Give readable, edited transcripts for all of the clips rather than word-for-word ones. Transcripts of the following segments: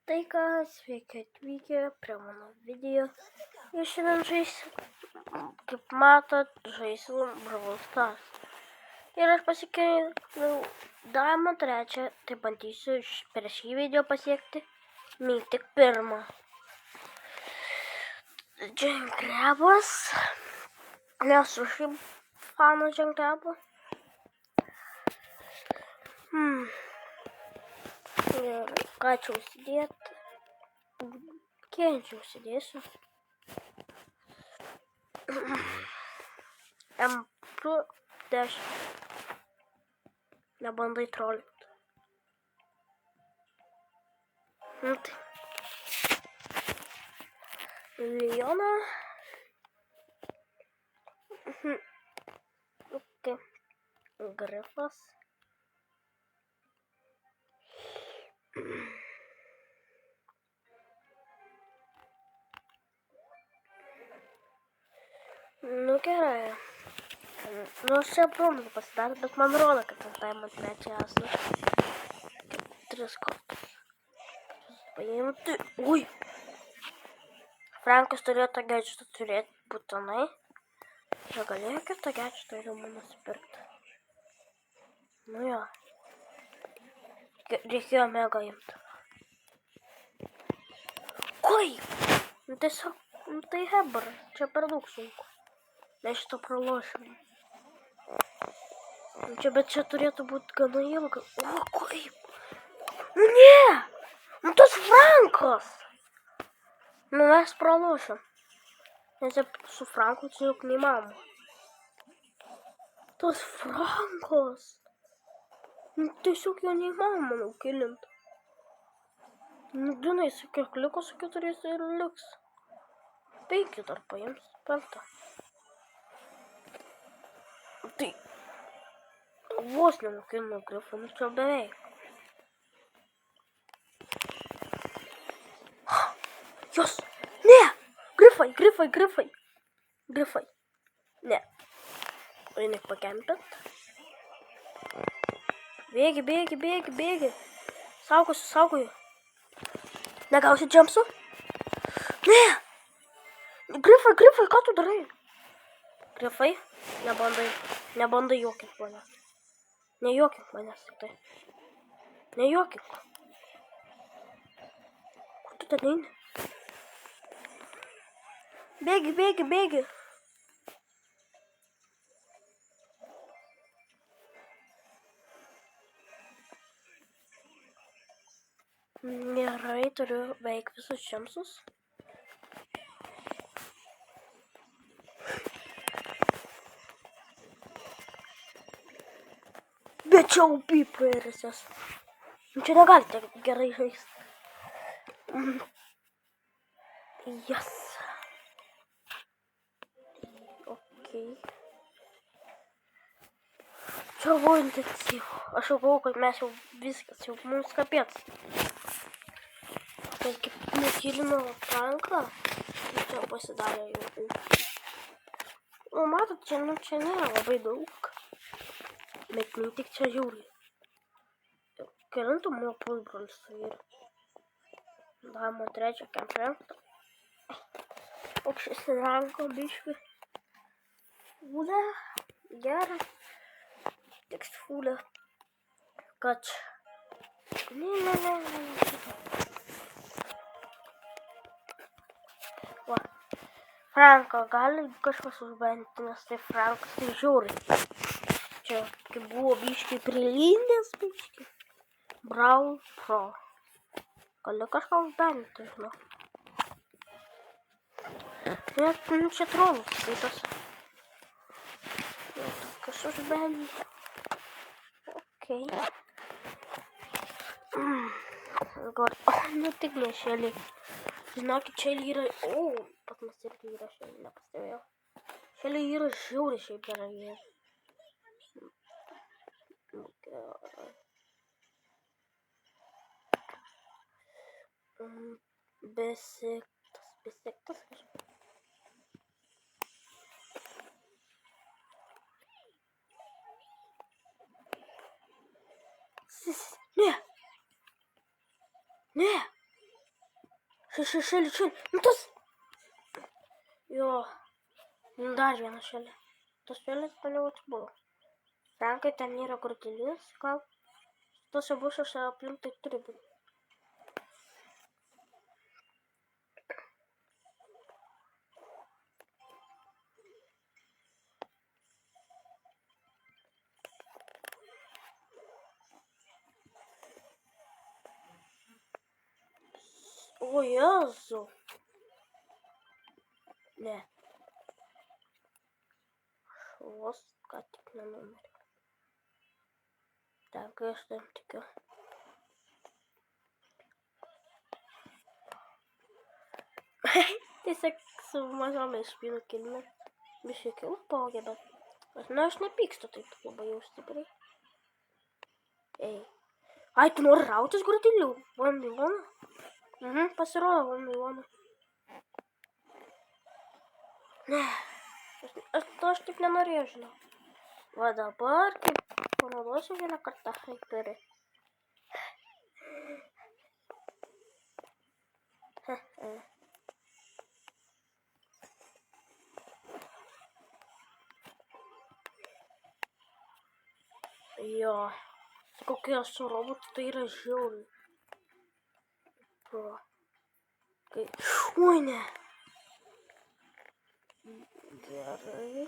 Tai ką, sveiki atvykę prie mano video. Ir šiandien žaisim, kaip matot, žaisim Brawl Stars. Ir aš pasikeiau Diamond 3, tai bandysiu per šį video pasiekti Mythic 1. Dženkrebas, nesu šiaip fanas Dženkrebo. Ir ką čia užsidėti? Kiek čia užsidėsiu? M10. Nebandai trolinti. Tai. Leona. Okay. Grifas. Nu gerai. Nu aš čia bronzą pasidarė, bet man rodo, kad aš Diamond 3 esu. 3 kartus. Paimti. Ui. Frankas turėjo tą gadgetą turėti būtinai. Čia galėjo kitą gadgetą ir man nusipirkti. Nu jo. Reikėjo mega imti. Kaip? Nu tiesiog, tai hebra. Čia per daug sunku. Mes šito pralošime. Bet čia turėtų būti gana ilga. O, kaip? Nu ne! Nu tas Frankas! Nu mes pralošim. Nes su Franku čia juk neįmanoma. Tas Frankas! Nu tiesiog jo neįmanoma nukilinti. Nu dinai, su kiek liko, su 4 ir liks. 5 dar paims. 5. Tai vos nenukilino grifą, nu čia beveik. Jos! Ne! Grifai! Ne. Eini pakempint. Bėgi. Saugoju. Negausi džempsų? Ne! Grifai, ką tu darai? Grifai? Nebandai juokint manęs. Nejuokink manęs tik tai. Nejuokink. Kur tu ten eini? Bėgi. Gerai, turiu beveik visus džempsus. Bet čia upi prairęs. Čia negalite gerai žaisti. Yes. Okay. Čia buvo intensyvu. Aš jau galvoju, kad mes jau viskas, jau mums kapėts. Tai kaip nekilino Franką, čia pasidarė jau. O matot, čia nėra labai daug. Bet ne tik čia žiūri. Kelintų mano pusbrolis su vyru. Diamond 3, Camp 5. Aukštesnį ranką biškį. Fūlę. Gerą. Tekst fūlę. Kad čia. Ne. Va. Franką gali kažkas užbandyti, nes tai Frankas tai žiūri. Čia kaip buvo biškį prilindęs biškį. Brawl Pro. Gali kažką užbandyti, žinau. Net čia trolus skaitos. Kas užbandyti. Okei. Nu tik ne šėliai. Žinokit, šėliai yra... O, pat mes irgi yra šėliai, nepastebėjau. Šėliai yra žiauriai šiaip gerai. Besiktas kažkaip. Ne! Šeli. Nu tas. Jo. Dar vienas šeli. Tas šelis toliau atsibuvo. Frankai, ten yra grūdėlis, gal tose bušuose aplink tai turi būti. O Jėzau. Ne. Šuos, ką tik nenumirė. Так, aš tam tikiu. Tiesiog su mažomis špynų kilmės. Biškai kilų pavogė, bet... aš nepykstu taip labai jau stipriai. Ei. Ai, tu nori rautis grūdėlių? 1v1? Pasirodo 1v1. Ne. Aš taip nenorėjau, žinau. Va dabar, kaip panaudosiu vieną kartą hyperį. Jo. Kokie su robotu, tai yra žiauriai. Oi, ne. Gerai.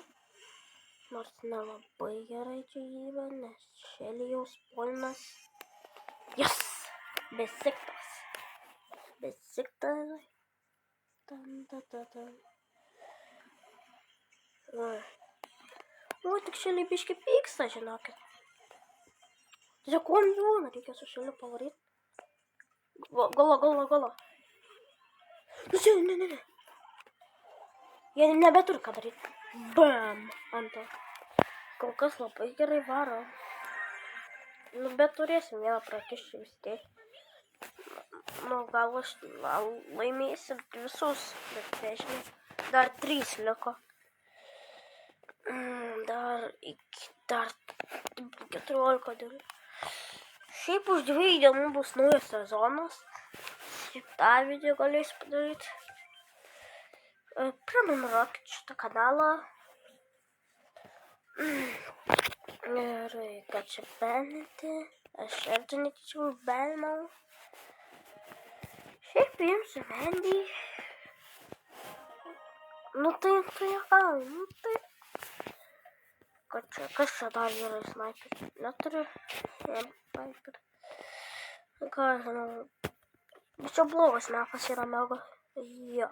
Nors nelabai gerai čia įva, nes šelijaus polinas. Yes! Besiktas. O, tik šeliai biški pyksta, žinokit. Tiesiog kombiuoną reikia su šeliu pavaryti. Galo. Ne. Jie nebeturi ką daryti. Bam! Ant to. Kol kas labai gerai varo. Nu, bet turėsim vieną prakiščią vis tiek. Nu, gal aš laimėsim visus, bet nežinau. Dar 3 liko. Dar 14 dienų. Šiaip už 2 dienų bus naujas sezonas. Šitą video galėsiu padaryti. Prenumeruokit šitą kanalą. Ir kad čia beninti. Aš irgi netyčiau beninau. Šiaip priimsiu Mendy. Nu tai gal, nu tai. Kas čia dar yra sniperis? Neturiu. Sniper. Ką žinau. Čia blogas mepas yra mega. Jo.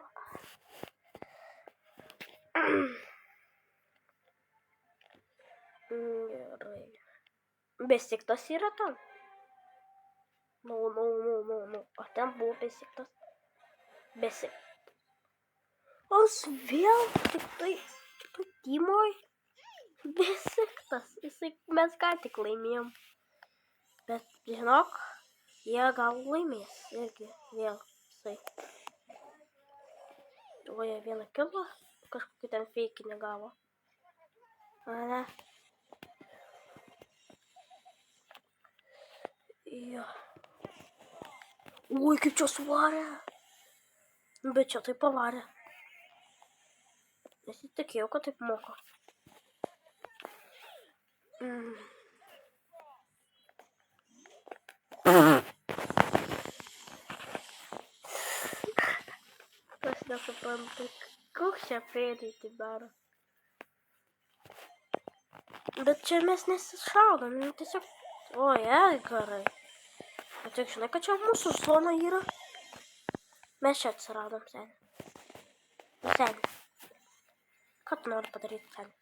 Gerai. Besiktas yra ten. Nu. O ten buvo besiktas. Aš vėl tik tai Timoj. Besiktas. Mes ką tik laimėjom. Bet žinok, jie gal laimės irgi vėl visai. O jie vieną kilą kažkokį ten feikinį gavo. Ne. Jo. Oi, kaip čia suvarė. Bet čia taip pavarė. Nesitikėjau, kad taip moka. Aš nesuprantu, koks čia pėdai taip daro. Bet čia mes nesišaudom, tiesiog... O, gerai. Bet tik žinai, kad čia mūsų zona yra. Mes čia atsiradom, seniai. Seniai. Ką tu nori padaryti, seniai?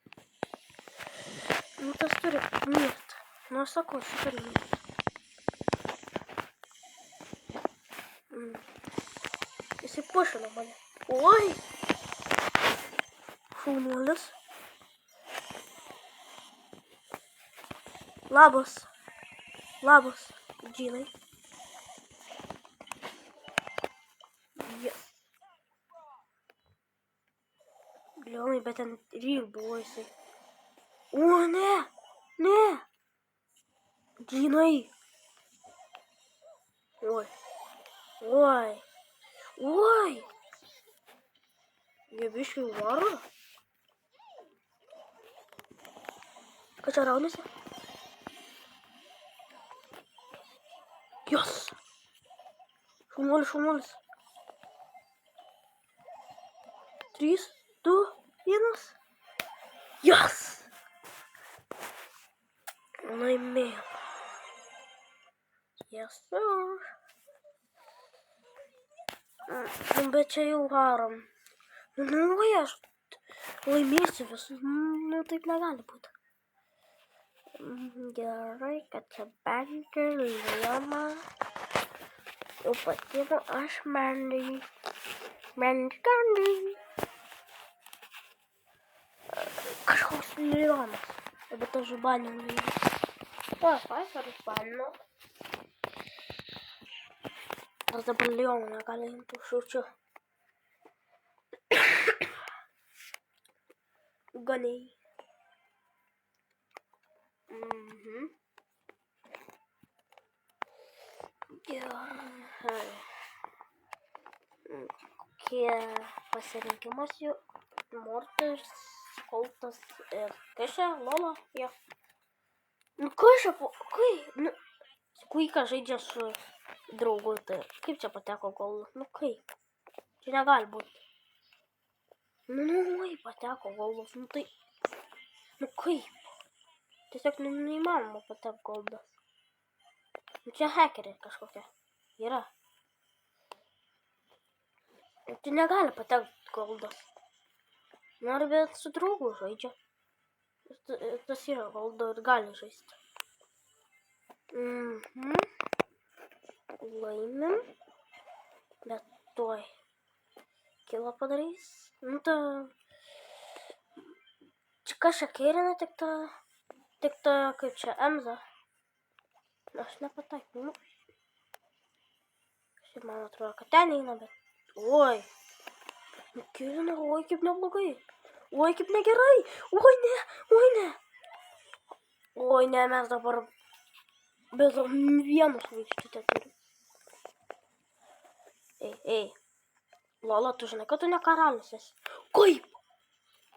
Nu, tas turi mirti. Nu, aš sakau, jis turi mirti. Jisai pušino mane. Oi! Šaunuolis. Labas, džinai. Yes. Bliomai, bet ten ryl buvo jisai. O, ne. Džinai. Oi. Oi! Jie biškai varo. Ką čia raunasi? Jos! Šaunuolis. 3, 2, 1. Jos! Laimėjom. Yes, sir. Bet čia jau varom. Aš laimėsiu visus. Taip negali būti. Gerai, kad čia bendė Liema. Jau patimo aš bendį. Kažkoks Lionas. Bet aš baninu jį. Aš baninu. Aš dabar Lioną negali imti šaučiu. Ganiai. Gerai. Kokie pasirinkimas jų? Mortis, Koltas ir Kašė, Lola, jo. Kašė, Kuika žaidžia su draugu, tai kaip čia pateko goldas? Kaip? Čia negali būti. Pateko goldas, tai... kaip? Tiesiog neįmanoma pateko goldas. Čia hekeriai kažkokia. Yra. Čia negali patekti goldas. Nori, bet su draugu žaidžia. Tas yra goldo ir gali žaisti. Laimim. Bet tuoj. Kilą padarys. Čia kažką keirina, tik ta, kaip čia, Emza. Aš nepataikiau. Šiaip man atrodo, kad ten eina, bet... Oi. Keirina, oi kaip neblogai. Oi kaip negerai. Oi ne. Oi ne, mes dabar... Bet vienus vaikštutę turim. Ei. Lola, tu žinai, kad tu ne karalius esi. Kaip?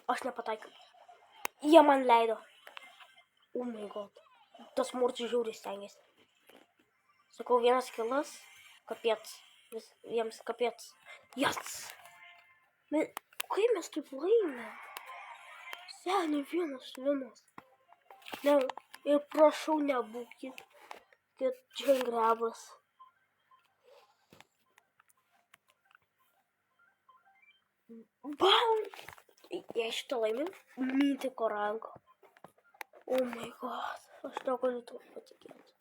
Aš nepataikiau. Jie man leido. Oh my god. Tas Mortis žiauriai stengiasi. Sakau, vienas kilas. Kapiec. Jiems kapiec. Yes. Kaip mes taip laimė? Seniai vienas. Ne, ir prašau nebūkit. Kad čia grebas. Bam! Jei šitą laimim, mytiko ranko. Oh my god. Aš negaliu to patikėti.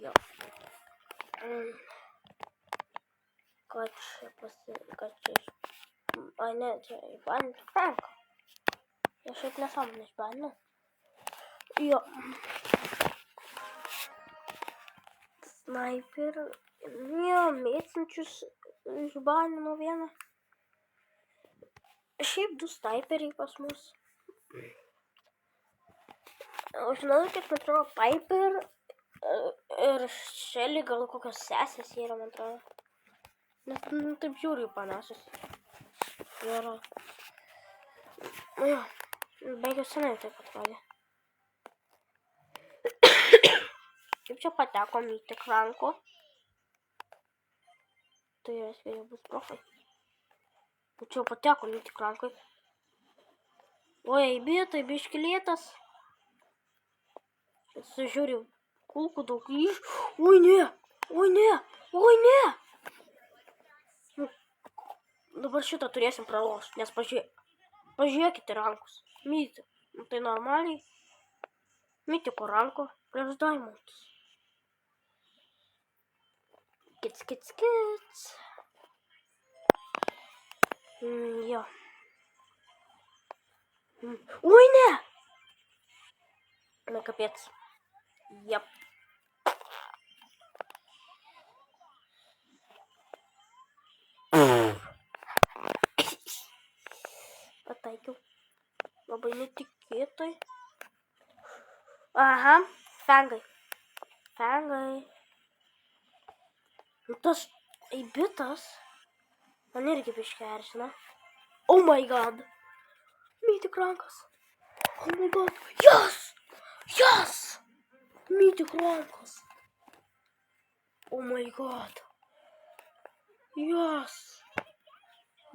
Jo. Ką čia Ai ne, čia išbaninti Franką. Aš šiaip nesąmonę išbaninu. Jo. Sniper. Jo, mėtsinčius išbanino vieną. Šiaip 2 sniperiai pas mus. Aš žinau, kad man atrodo Piper ir Shelly gal kokios sesės yra, man atrodo. Nes taip žiūriu panašus. Ir... Bent jau senai taip atrodė. Kaip čia pateko mytik ranko? Tai reiškia, jie bus profai. Čia pateko mytik rankai. Oi, tai biški lėtas. Sužiūriu, kulkų daug iš. Oi ne. Dabar šitą turėsim pralošti, nes pažiūrėkite rankus. Mytik. Tai normaliai. Mytiko ranko prieš Diamonds. Kits. Jo. Oi ne! Na kapiec. Jep. Pataikiau. Labai netikėtai. Aha, fengai. Tas bitas man irgi biškį erzina. Oh my god. Mytik rankas. Oh my god. Yes! Yes! Mytik rankas. Oh my god. Yes!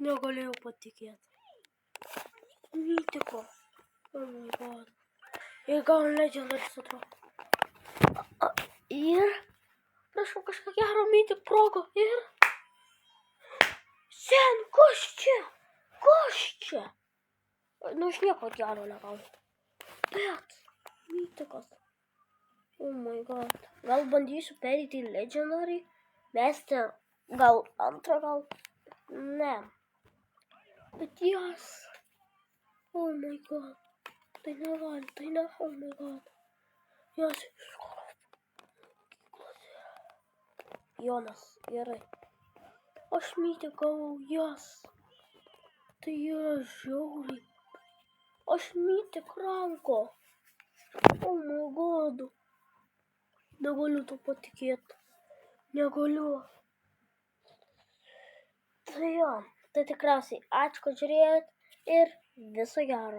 Negalėjau patikėti. Mytiko. Oh my god. Ir gal legendaris atrodo. Ir prašau kažką gero mytik progo. Ir sen, kas čia? Kas čia? Nu, aš nieko gero negaunu. Bet, mytikas. Oh my god. Gal bandysiu perėti į legendary. Mesti gal antrą, gal. Ne. Bet jas. Oh my god. Tai negali, tai ne. Oh my god. Jas. Jonas, gerai. Aš mytį gavau, jas. Tai yra žiauriai. Aš mytį kranko. Oh my god. Negaliu to patikėti. Negaliu. Tai jo, tai tikriausiai ačiū, kad žiūrėjot ir viso gero.